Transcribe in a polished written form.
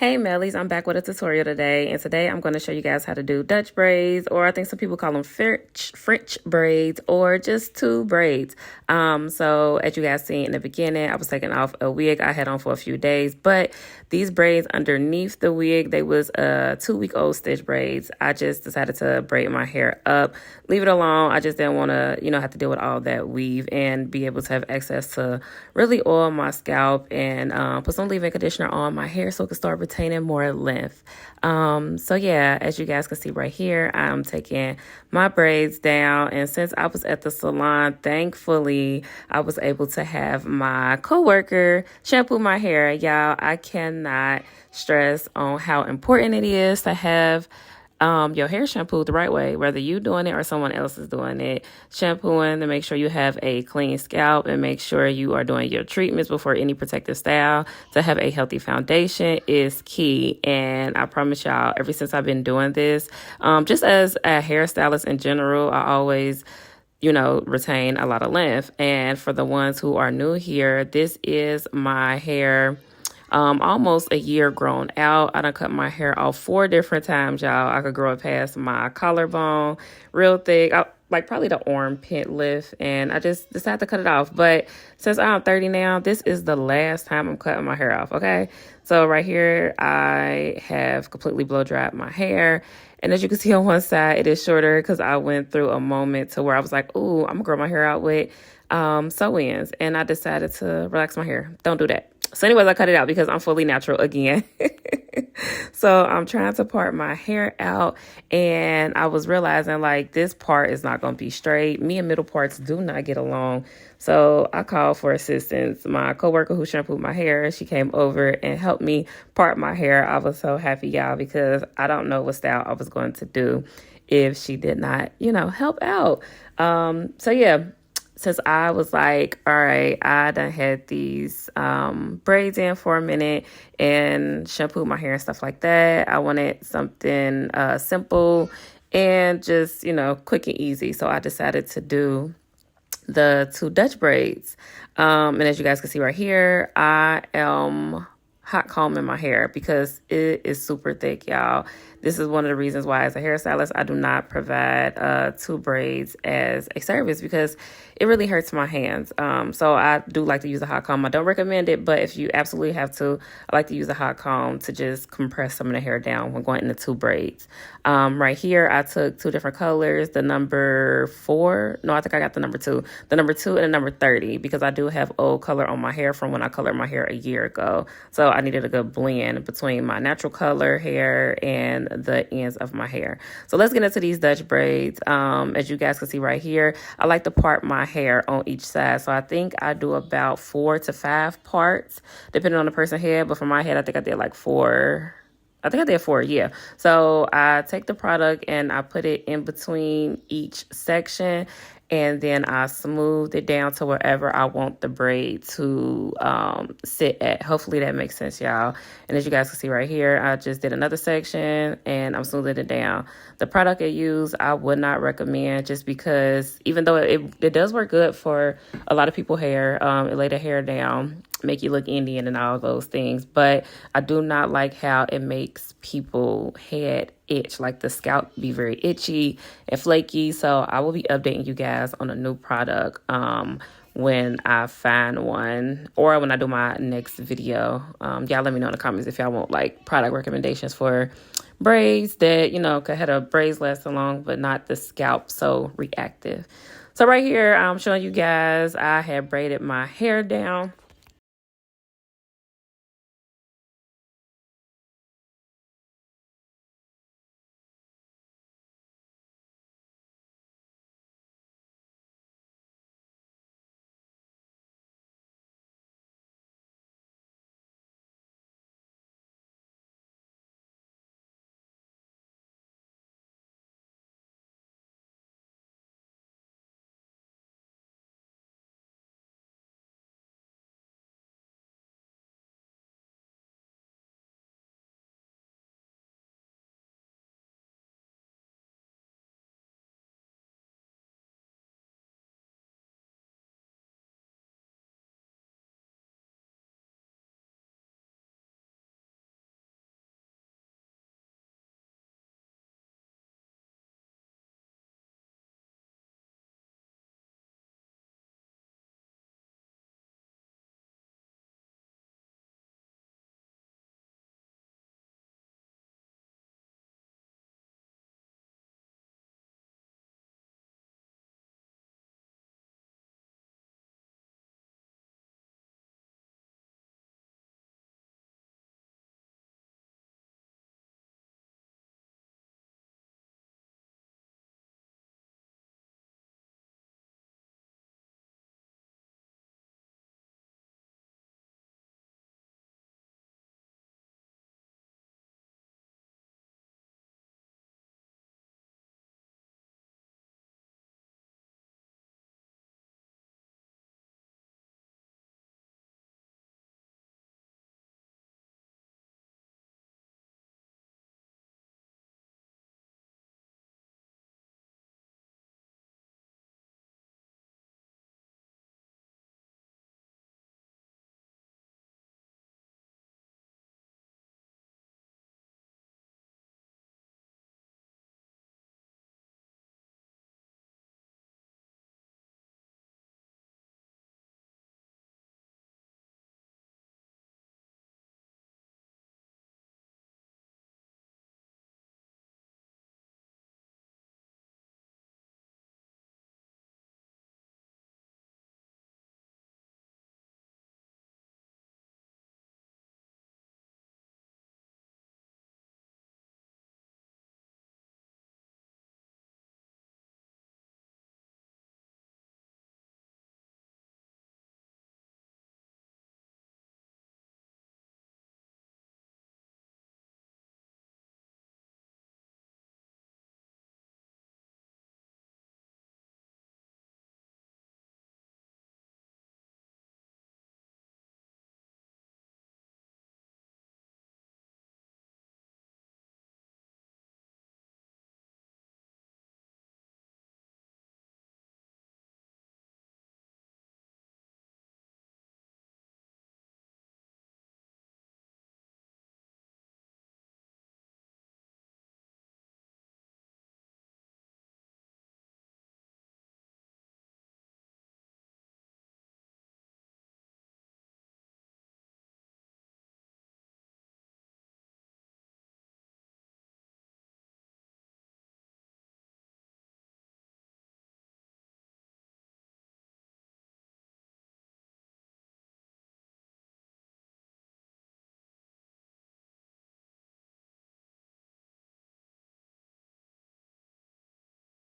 Hey Mellies, I'm back with a tutorial today, and today I'm going to show you guys how to do Dutch braids, or I think some people call them French braids, or just two braids. So as you guys seen in the beginning, I was taking off a wig I had on for a few days, but these braids underneath the wig, they was 2-week-old stitch braids. I just decided to braid my hair up, leave it alone. I just didn't want to, have to deal with all that weave and be able to have access to really oil my scalp and put some leave-in conditioner on my hair so it can start retaining more length. So yeah, as you guys can see right here, I'm taking my braids down, and since I was at the salon, thankfully I was able to have my coworker shampoo my hair. Y'all, I cannot stress on how important it is to have your hair shampooed the right way, whether you doing it or someone else is doing it. Shampooing to make sure you have a clean scalp and make sure you are doing your treatments before any protective style to have a healthy foundation is key. And I promise y'all, ever since I've been doing this, just as a hairstylist in general, I always retain a lot of length. And for the ones who are new here, this is my hair. Almost a year grown out. I done cut my hair off 4 different times, y'all. I could grow it past my collarbone, real thick, like probably the armpit lift, and I just decided to cut it off. But since I'm 30 now, this is the last time I'm cutting my hair off, okay? So right here, I have completely blow dried my hair. And as you can see on one side, it is shorter because I went through a moment to where I was like, ooh, I'm gonna grow my hair out with sew-ins. And I decided to relax my hair. Don't do that. So anyways, I cut it out because I'm fully natural again. So I'm trying to part my hair out, and I was realizing like this part is not going to be straight. Me and middle parts do not get along. So I called for assistance. My coworker who shampooed my hair, she came over and helped me part my hair. I was so happy, y'all, because I don't know what style I was going to do if she did not, help out. So yeah. Since I was like, all right, I done had these braids in for a minute and shampooed my hair and stuff like that. I wanted something simple and just, quick and easy. So I decided to do the 2 Dutch braids. And as you guys can see right here, I am hot combing my hair because it is super thick, y'all. This is one of the reasons why, as a hairstylist, I do not provide 2 braids as a service because it really hurts my hands. So I do like to use a hot comb. I don't recommend it, but if you absolutely have to, I like to use a hot comb to just compress some of the hair down when going into 2 braids. Right here, I took 2 different colors, the number 4. No, I think I got the number 2. The number 2 and the number 30 because I do have old color on my hair from when I colored my hair a year ago. So I needed a good blend between my natural color hair and the ends of my hair. So let's get into these Dutch braids. As you guys can see right here, I like to part my hair on each side. So I think I do about 4 to 5 parts, depending on the person's head. But for my head, I think I did like 4. I think I did 4, yeah. So I take the product and I put it in between each section, and then I smooth it down to wherever I want the braid to sit at. Hopefully that makes sense, y'all. And as you guys can see right here, I just did another section and I'm smoothing it down. The product I use, I would not recommend just because even though it does work good for a lot of people's hair, it lay the hair down, make you look Indian and all those things. But I do not like how it makes people head itch, like the scalp be very itchy and flaky. So I will be updating you guys on a new product when I find one or when I do my next video. Y'all let me know in the comments if y'all want like product recommendations for braids that, could have the braids last so long, but not the scalp so reactive. So right here, I'm showing you guys, I have braided my hair down.